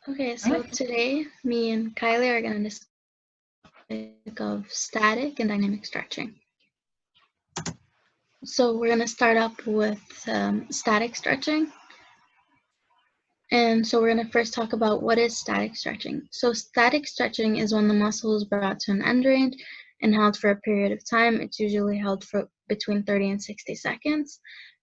Okay, so today me and Kylie are going to discuss the topic of static and dynamic stretching. So we're going to start up with static stretching. And so we're going to first talk about what is static stretching. So static stretching is when the muscle is brought to an end range and held for a period of time. It's usually held for between 30 and 60 seconds.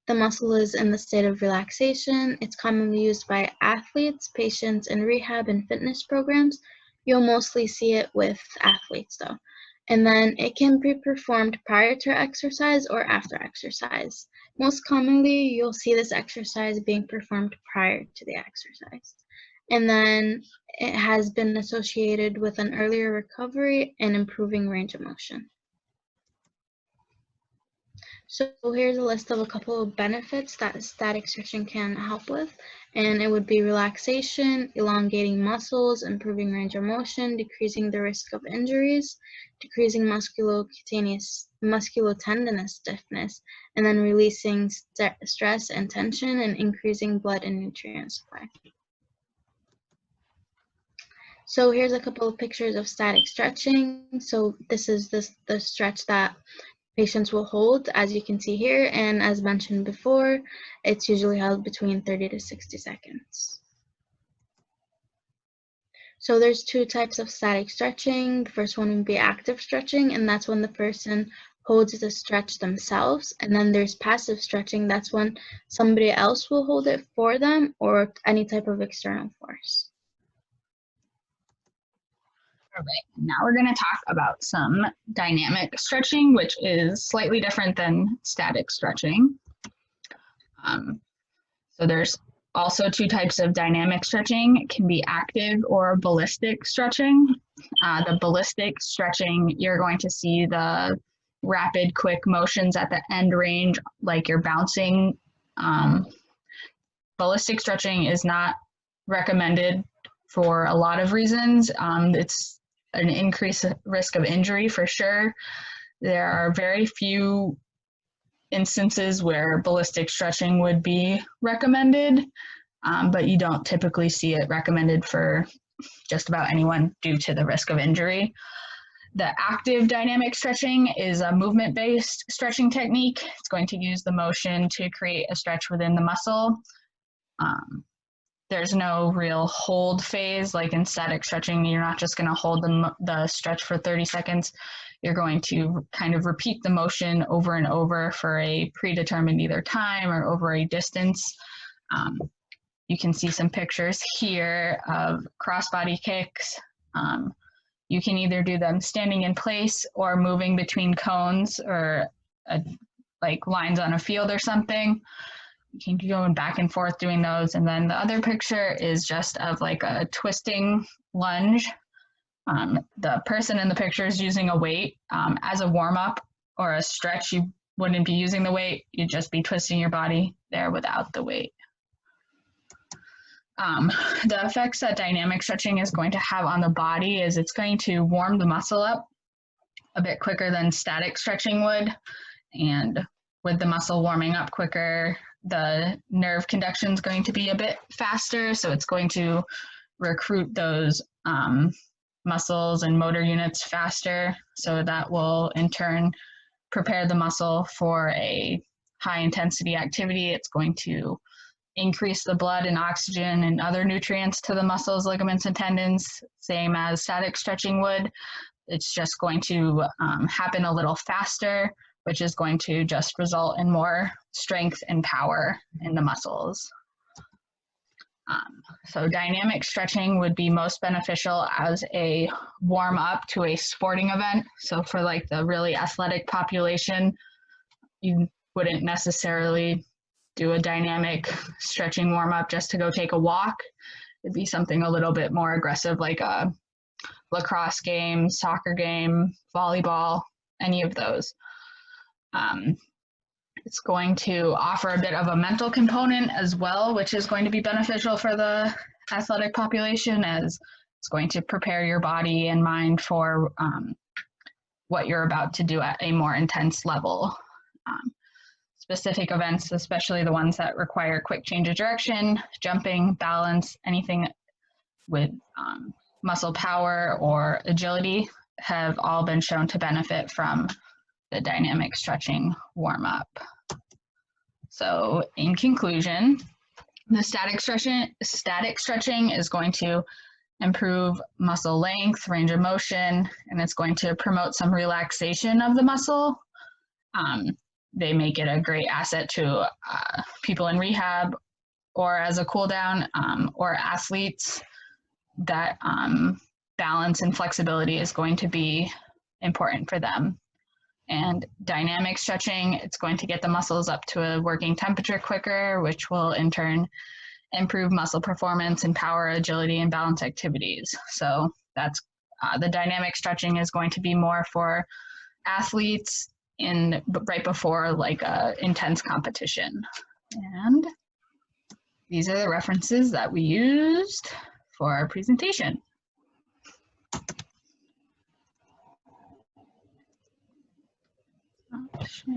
The muscle is in the state of relaxation. It's commonly used by athletes, patients in rehab and fitness programs. You'll mostly see it with athletes though. And then it can be performed prior to exercise or after exercise. Most commonly, you'll see this exercise being performed prior to the exercise. And then it has been associated with an earlier recovery and improving range of motion. So here's a list of a couple of benefits that static stretching can help with, and it would be relaxation, elongating muscles, improving range of motion, decreasing the risk of injuries, decreasing musculotendinous stiffness, and then releasing stress and tension and increasing blood and nutrient supply. So here's a couple of pictures of static stretching. So this is the stretch that patients will hold, as you can see here, and as mentioned before, it's usually held between 30 to 60 seconds. So there's two types of static stretching. The first one would be active stretching, and that's when the person holds the stretch themselves. And then there's passive stretching. That's when somebody else will hold it for them or any type of external force. All right, now we're going to talk about some dynamic stretching, which is slightly different than static stretching. So there's also two types of dynamic stretching. It can be active or ballistic stretching. The ballistic stretching, you're going to see the rapid, quick motions at the end range, like you're bouncing. Ballistic stretching is not recommended for a lot of reasons. It's an increased risk of injury for sure. There are very few instances where ballistic stretching would be recommended, but you don't typically see it recommended for just about anyone due to the risk of injury. The active dynamic stretching is a movement-based stretching technique. It's going to use the motion to create a stretch within the muscle. There's no real hold phase like in static stretching. You're not just going to hold the stretch for 30 seconds. You're going to kind of repeat the motion over and over for a predetermined either time or over a distance. You can see some pictures here of crossbody kicks. You can either do them standing in place or moving between cones or like lines on a field or something. You can go back and forth doing those. And then the other picture is just of like a twisting lunge. The person in the picture is using a weight. As a warm-up or a stretch, you wouldn't be using the weight. You'd just be twisting your body there without the weight. The effects that dynamic stretching is going to have on the body is it's going to warm the muscle up a bit quicker than static stretching would. And with the muscle warming up quicker, the nerve conduction is going to be a bit faster, so it's going to recruit those muscles and motor units faster, so that will in turn prepare the muscle for a high intensity activity. It's going to increase the blood and oxygen and other nutrients to the muscles, ligaments, and tendons, same as static stretching would. It's just going to happen a little faster, which is going to just result in more strength and power in the muscles. So dynamic stretching would be most beneficial as a warm-up to a sporting event. So for like the really athletic population, you wouldn't necessarily do a dynamic stretching warm-up just to go take a walk. It'd be something a little bit more aggressive, like a lacrosse game, soccer game, volleyball, any of those. It's going to offer a bit of a mental component as well, which is going to be beneficial for the athletic population, as it's going to prepare your body and mind for what you're about to do at a more intense level. Specific events, especially the ones that require quick change of direction, jumping, balance, anything with muscle power or agility have all been shown to benefit from the dynamic stretching warm-up. So in conclusion, the static stretching is going to improve muscle length, range of motion, and it's going to promote some relaxation of the muscle. They make it a great asset to people in rehab or as a cool down, or athletes that balance and flexibility is going to be important for them. And dynamic stretching, it's going to get the muscles up to a working temperature quicker, which will in turn improve muscle performance and power, agility, and balance activities. So that's the dynamic stretching is going to be more for athletes right before like a intense competition. And these are the references that we used for our presentation. Share.